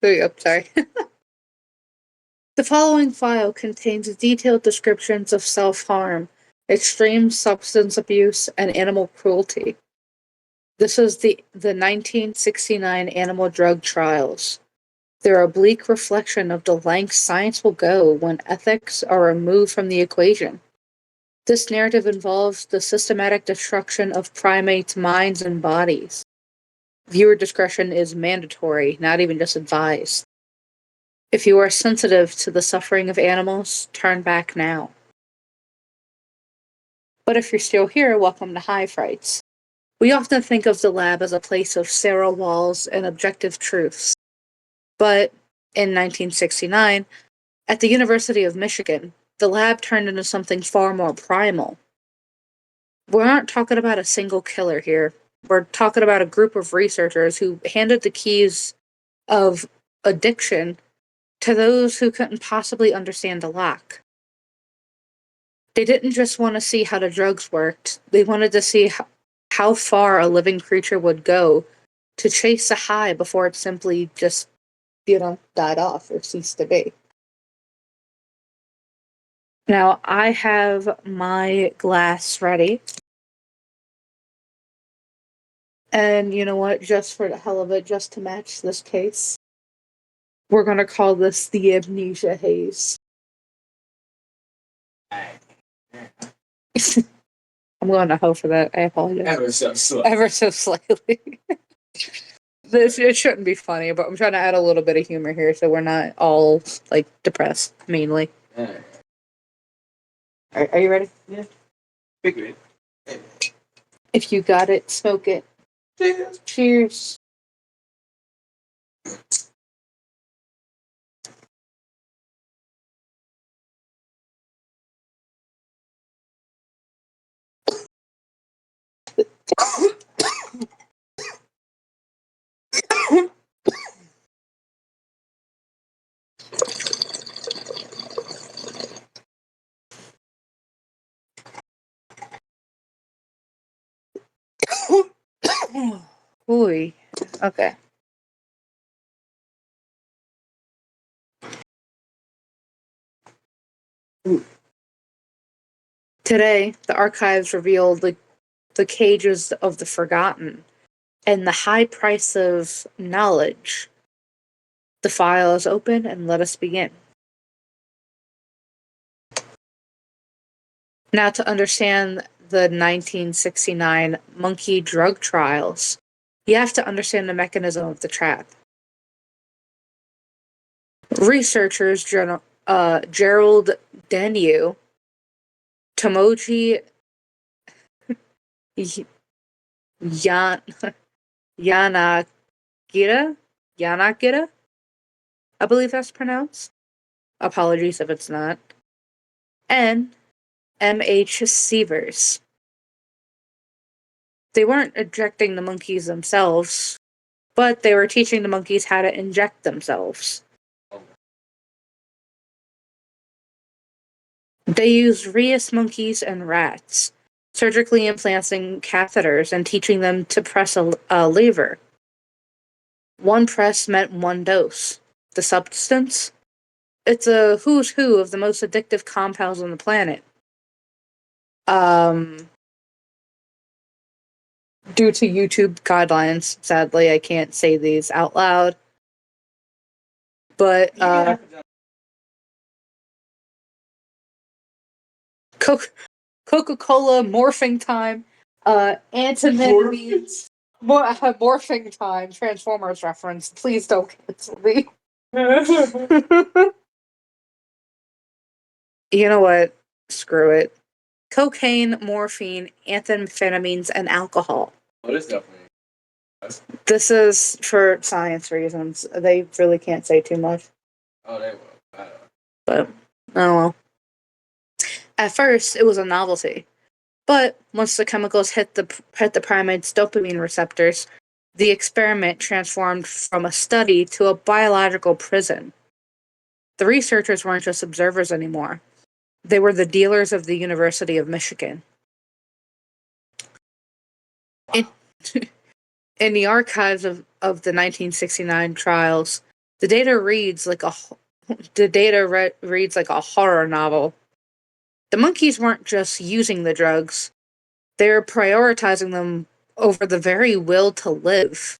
Sorry. The following file contains detailed descriptions of self-harm, extreme substance abuse, and animal cruelty. This is the 1969 animal drug trials. They're a bleak reflection of the lengths science will go when ethics are removed from the equation. This narrative involves the systematic destruction of primates' minds and bodies. Viewer discretion is mandatory, not even just advised. If you are sensitive to the suffering of animals, turn back now. But if you're still here, welcome to High Frights. We often think of the lab as a place of sterile walls and objective truths. But in 1969, at the University of Michigan, the lab turned into something far more primal. We aren't talking about a single killer here. We're talking about a group of researchers who handed the keys of addiction to those who couldn't possibly understand the lock. They didn't just want to see how the drugs worked, they wanted to see how far a living creature would go to chase a high before it simply just, died off or ceased to be. Now, I have my glass ready. And you know what? Just for the hell of it, just to match this case, we're going to call this the Amnesia Haze. I'm going to hope for that. I apologize. Ever so slightly. It shouldn't be funny, but I'm trying to add a little bit of humor here so we're not all, depressed, mainly. Alright. Are you ready? Yeah. Figure it. If you got it, smoke it. Cheers. Cheers. Ooh. Okay. Today, the archives revealed the cages of the forgotten and the high price of knowledge. The file is open and let us begin. Now, to understand the 1969 monkey drug trials, you have to understand the mechanism of the trap. Researchers Gerald Denyu, Tomoji Yan- Yanagita, Yanagita, I believe that's pronounced. Apologies if it's not. And M.H. Sievers. They weren't ejecting the monkeys themselves, but they were teaching the monkeys how to inject themselves. They used rhesus monkeys and rats, surgically implanting catheters and teaching them to press a lever. One press meant one dose. The substance? It's a who's who of the most addictive compounds on the planet. Due to YouTube guidelines, sadly, I can't say these out loud. But, Coca-Cola, morphing time, antimonymines, morphing time, Transformers reference. Please don't cancel me. You know what? Screw it. Cocaine, morphine, amphetamines, and alcohol. What is definitely? This is for science reasons. They really can't say too much. Oh, they will. But, oh well. At first, it was a novelty. But once the chemicals hit the primate's dopamine receptors, the experiment transformed from a study to a biological prison. The researchers weren't just observers anymore. They were the dealers of the University of Michigan. Wow. In the archives of the 1969 trials, The data reads like a reads like a horror novel. The monkeys weren't just using the drugs; they're prioritizing them over the very will to live.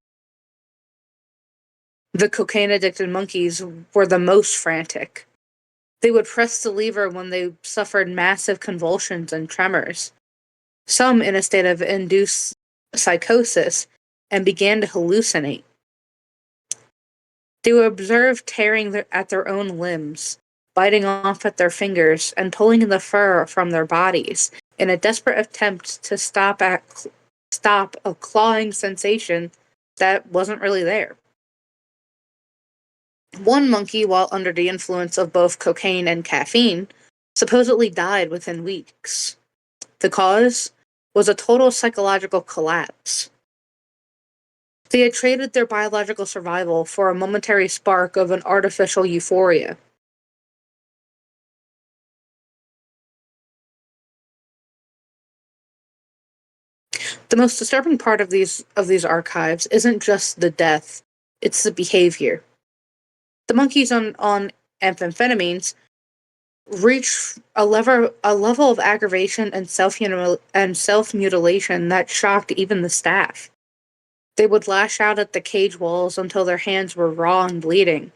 The cocaine addicted monkeys were the most frantic. They would press the lever when they suffered massive convulsions and tremors, some in a state of induced psychosis, and began to hallucinate. They were observed tearing at their own limbs, biting off at their fingers, and pulling the fur from their bodies in a desperate attempt to stop a clawing sensation that wasn't really there. One monkey, while under the influence of both cocaine and caffeine, supposedly died within weeks. The cause was a total psychological collapse. They had traded their biological survival for a momentary spark of an artificial euphoria. The most disturbing part of these archives isn't just the death, it's the behavior. The monkeys on amphetamines reach a level of aggravation and self mutilation that shocked even the staff. They would lash out at the cage walls until their hands were raw and bleeding.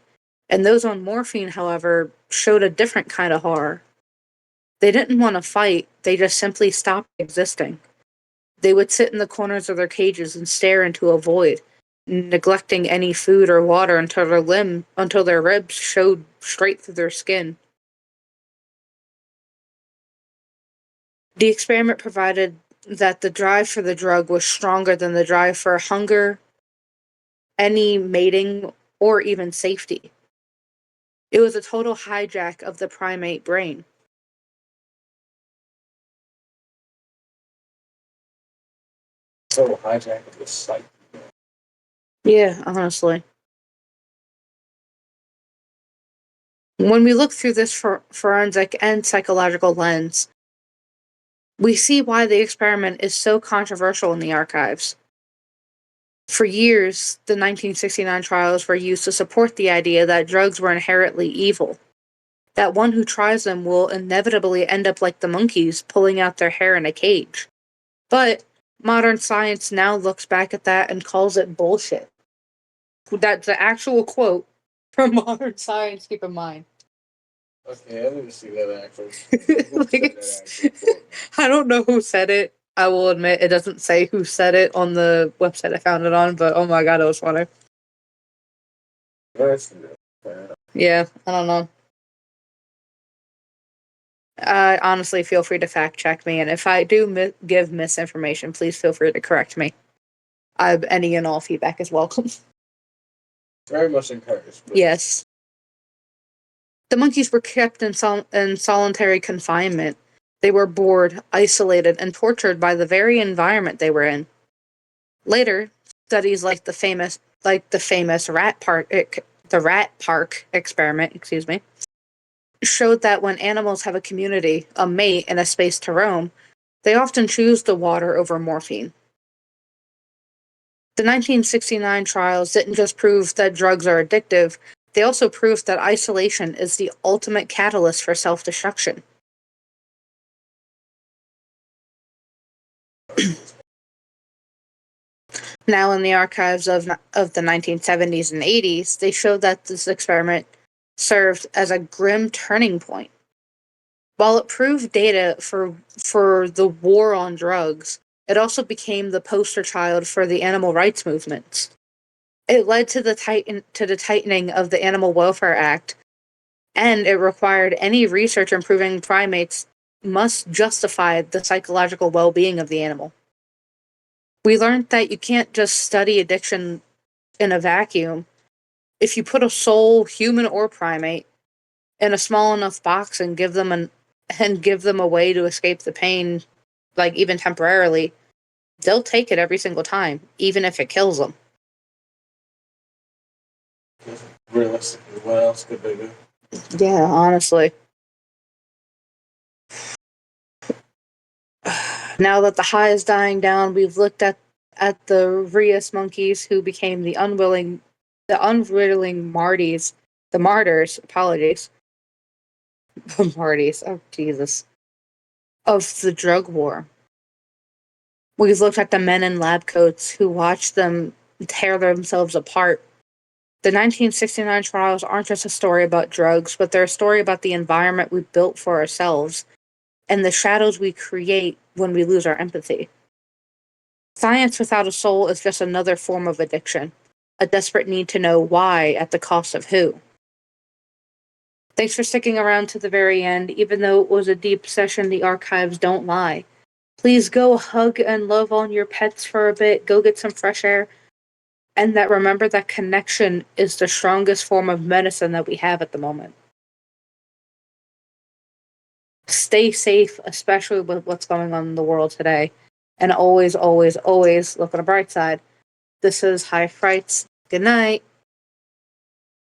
And those on morphine, however, showed a different kind of horror. They didn't want to fight, they just simply stopped existing. They would sit in the corners of their cages and stare into a void, neglecting any food or water until their ribs showed straight through their skin. The experiment provided that the drive for the drug was stronger than the drive for hunger, any mating, or even safety. It was a total hijack of the primate brain. Total hijack of the site. Yeah, honestly. When we look through this forensic and psychological lens, we see why the experiment is so controversial in the archives. For years, the 1969 trials were used to support the idea that drugs were inherently evil, that one who tries them will inevitably end up like the monkeys pulling out their hair in a cage. But modern science now looks back at that and calls it bullshit. That's the actual quote from modern science, keep in mind. Okay, I didn't see that actually. Like I don't know who said it. I will admit it doesn't say who said it on the website I found it on, but oh my god, it was funny. Yeah, I don't know. Honestly, feel free to fact check me, and if I do give misinformation, please feel free to correct me. Any and all feedback is welcome. Very much encouraged. Yes. The monkeys were kept in solitary confinement. They were bored, isolated, and tortured by the very environment they were in. Later, studies like the famous rat park experiment, excuse me, showed that when animals have a community, a mate, and a space to roam, they often choose the water over morphine. The 1969 trials didn't just prove that drugs are addictive, they also proved that isolation is the ultimate catalyst for self destruction. Now, in the archives of the 1970s and 80s, they showed that this experiment served as a grim turning point. While it proved data for the war on drugs, it also became the poster child for the animal rights movements. It led to the tightening of the Animal Welfare Act, and it required any research improving primates must justify the psychological well-being of the animal. We learned that you can't just study addiction in a vacuum. If you put a soul, human or primate, in a small enough box and give them a way to escape the pain, like even temporarily, they'll take it every single time, even if it kills them. Realistically, what else could they do? Yeah, honestly. Now that the high is dying down, we've looked at the Rhesus monkeys who became the the unreeling the martyrs, apologies, Martys, oh Jesus, of the drug war. We've looked at the men in lab coats who watched them tear themselves apart. The 1969 trials aren't just a story about drugs, but they're a story about the environment we built for ourselves and the shadows we create when we lose our empathy. Science without a soul is just another form of addiction, a desperate need to know why at the cost of who. Thanks for sticking around to the very end. Even though it was a deep session, the archives don't lie. Please go hug and love on your pets for a bit, go get some fresh air, and that remember that connection is the strongest form of medicine that we have at the moment. Stay safe, especially with what's going on in the world today. And always, always, always look on the bright side. This is High Frights. Good night.